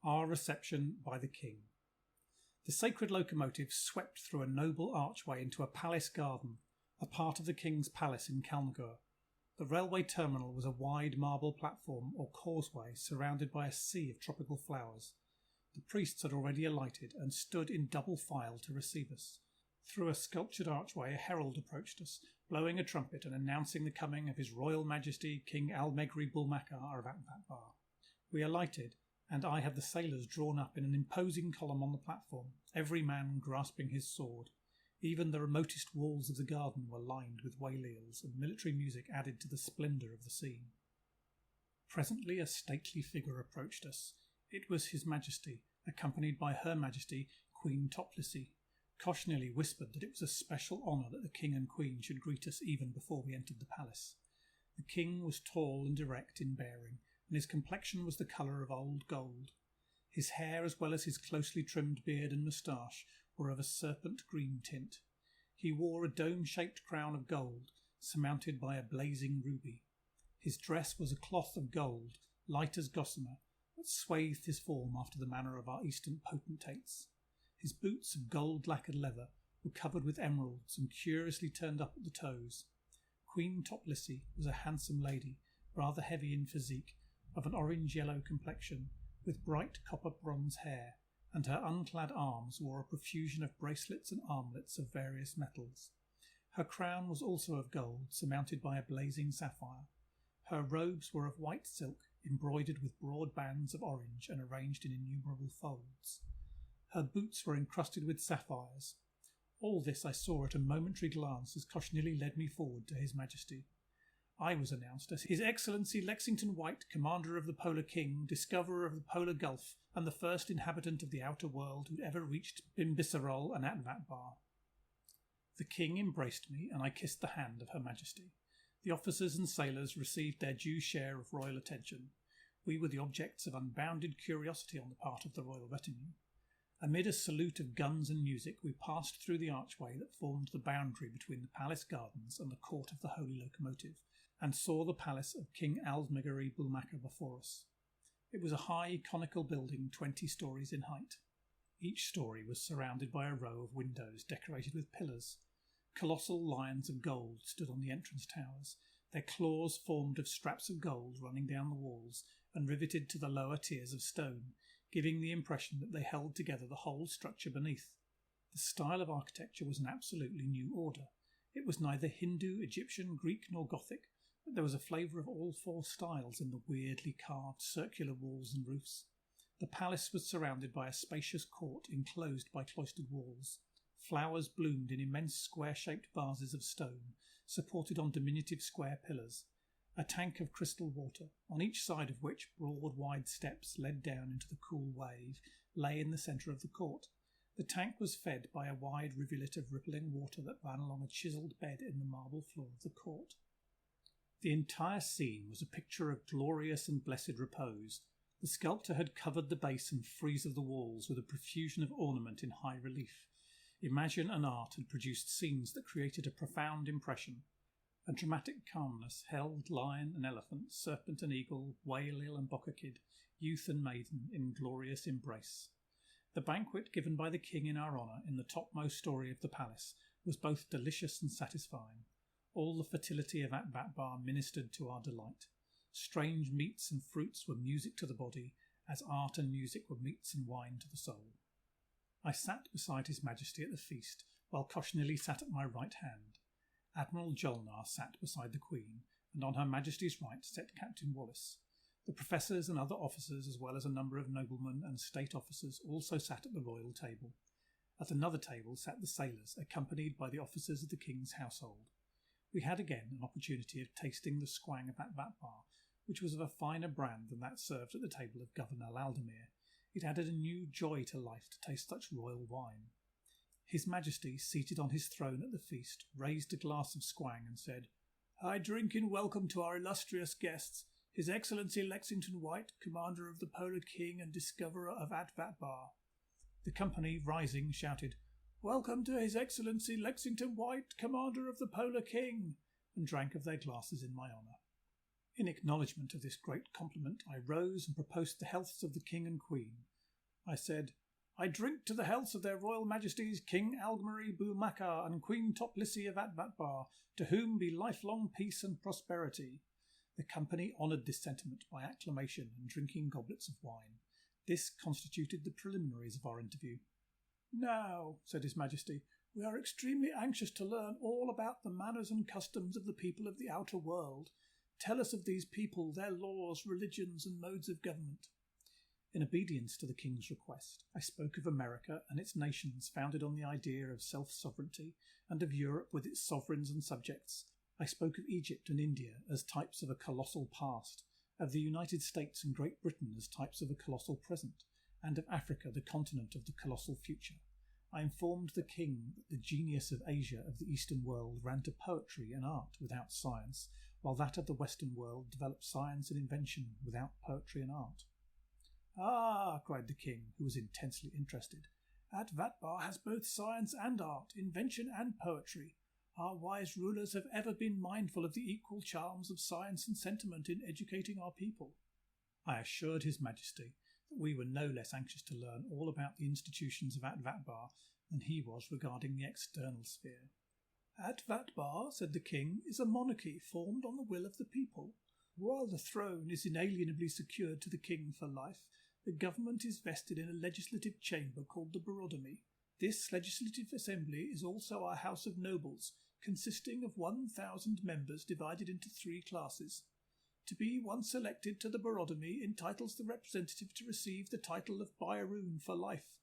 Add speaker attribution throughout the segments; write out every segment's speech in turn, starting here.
Speaker 1: Our reception by the King. The sacred locomotive swept through a noble archway into a palace garden, a part of the King's palace in Kalngur. The railway terminal was a wide marble platform or causeway surrounded by a sea of tropical flowers. The priests had already alighted and stood in double file to receive us. Through a sculptured archway, a herald approached us, blowing a trumpet and announcing the coming of His Royal Majesty King Al-Megri Bulmakar of Atvatabar. We alighted, and I had the sailors drawn up in an imposing column on the platform, every man grasping his sword. Even the remotest walls of the garden were lined with whaleals, and military music added to the splendour of the scene. Presently a stately figure approached us. It was His Majesty, accompanied by Her Majesty Queen Toplissy. Cochnilly whispered that it was a special honour that the King and Queen should greet us even before we entered the palace. The King was tall and erect in bearing, and his complexion was the colour of old gold. His hair, as well as his closely trimmed beard and moustache, were of a serpent green tint. He wore a dome-shaped crown of gold, surmounted by a blazing ruby. His dress was a cloth of gold, light as gossamer, that swathed his form after the manner of our eastern potentates. His boots of gold-lacquered leather were covered with emeralds and curiously turned up at the toes. Queen Toplissy was a handsome lady, rather heavy in physique, of an orange-yellow complexion, with bright copper-bronze hair, and her unclad arms wore a profusion of bracelets and armlets of various metals. Her crown was also of gold, surmounted by a blazing sapphire. Her robes were of white silk, embroidered with broad bands of orange and arranged in innumerable folds. Her boots were encrusted with sapphires. All this I saw at a momentary glance as Cochnilly led me forward to His Majesty. I was announced as His Excellency Lexington White, Commander of the Polar King, Discoverer of the Polar Gulf, and the first inhabitant of the outer world who'd ever reached Bimbisarol and Atvatabar. The King embraced me, and I kissed the hand of Her Majesty. The officers and sailors received their due share of royal attention. We were the objects of unbounded curiosity on the part of the royal retinue. Amid a salute of guns and music, we passed through the archway that formed the boundary between the palace gardens and the court of the Holy Locomotive, and saw the palace of King Al-Megri Bulmakar before us. It was a high, conical building 20 stories in height. Each story was surrounded by a row of windows decorated with pillars. Colossal lions of gold stood on the entrance towers, their claws formed of straps of gold running down the walls and riveted to the lower tiers of stone, giving the impression that they held together the whole structure beneath. The style of architecture was an absolutely new order. It was neither Hindu, Egyptian, Greek nor Gothic, but there was a flavour of all four styles in the weirdly carved circular walls and roofs. The palace was surrounded by a spacious court enclosed by cloistered walls. Flowers bloomed in immense square-shaped vases of stone, supported on diminutive square pillars. A tank of crystal water, on each side of which broad wide steps led down into the cool wave, lay in the centre of the court. The tank was fed by a wide rivulet of rippling water that ran along a chiselled bed in the marble floor of the court. The entire scene was a picture of glorious and blessed repose. The sculptor had covered the base and frieze of the walls with a profusion of ornament in high relief. Imagine and art had produced scenes that created a profound impression. A dramatic calmness held lion and elephant, serpent and eagle, whale and bokkakid, youth and maiden in glorious embrace. The banquet given by the King in our honour in the topmost story of the palace was both delicious and satisfying. All the fertility of Atvatabar ministered to our delight. Strange meats and fruits were music to the body, as art and music were meats and wine to the soul. I sat beside His Majesty at the feast, while Cochnilly sat at my right hand. Admiral Jolnar sat beside the Queen, and on Her Majesty's right sat Captain Wallace. The professors and other officers, as well as a number of noblemen and state officers, also sat at the royal table. At another table sat the sailors, accompanied by the officers of the King's household. We had again an opportunity of tasting the squang of Atvatabar, which was of a finer brand than that served at the table of Governor Aldemir. It added a new joy to life to taste such royal wine. His Majesty, seated on his throne at the feast, raised a glass of squang and said, "I drink in welcome to our illustrious guests, His Excellency Lexington White, Commander of the Polar King and Discoverer of Atvatabar." The company, rising, shouted, "Welcome to His Excellency Lexington White, Commander of the Polar King," and drank of their glasses in my honour. In acknowledgment of this great compliment, I rose and proposed the healths of the King and Queen. I said, "I drink to the health of their Royal Majesties King Algmary Bulmakar and Queen Toplissi of Atvatabar, to whom be lifelong peace and prosperity." The company honoured this sentiment by acclamation and drinking goblets of wine. This constituted the preliminaries of our interview. "Now," said His Majesty, "we are extremely anxious to learn all about the manners and customs of the people of the outer world. Tell us of these people, their laws, religions, and modes of government." In obedience to the King's request, I spoke of America and its nations founded on the idea of self-sovereignty, and of Europe with its sovereigns and subjects. I spoke of Egypt and India as types of a colossal past, of the United States and Great Britain as types of a colossal present, and of Africa, the continent of the colossal future. I informed the King that the genius of Asia of the Eastern world ran to poetry and art without science, while that of the Western world developed science and invention without poetry and art. "Ah," cried the King, who was intensely interested, "Atvatabar has both science and art, invention and poetry. Our wise rulers have ever been mindful of the equal charms of science and sentiment in educating our people." I assured His Majesty that we were no less anxious to learn all about the institutions of Atvatabar than he was regarding the external sphere. "Atvatabar," said the King, "is a monarchy formed on the will of the people. While the throne is inalienably secured to the King for life, the government is vested in a legislative chamber called the Barodomy. This legislative assembly is also our House of Nobles, consisting of 1,000 members divided into 3 classes. To be once elected to the Barodomy entitles the representative to receive the title of Bairoon for life.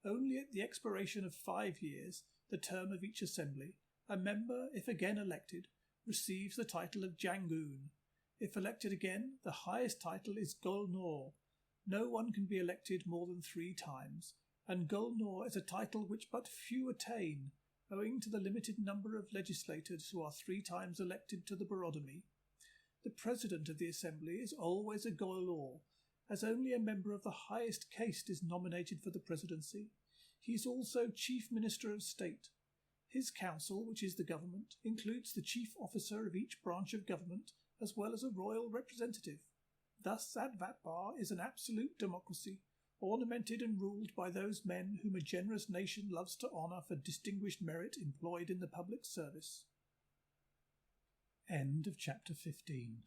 Speaker 1: Only at the expiration of 5 years, the term of each assembly, a member, if again elected, receives the title of Jangoon. If elected again, the highest title is Golnor. No one can be elected more than 3 times, and Golnor is a title which but few attain, owing to the limited number of legislators who are 3 times elected to the Barodomy. The president of the assembly is always a Golnor, as only a member of the highest caste is nominated for the presidency. He is also chief minister of state. His council, which is the government, includes the chief officer of each branch of government, as well as a royal representative. Thus Atvatabar is an absolute democracy, ornamented and ruled by those men whom a generous nation loves to honour for distinguished merit employed in the public service. End of chapter 15.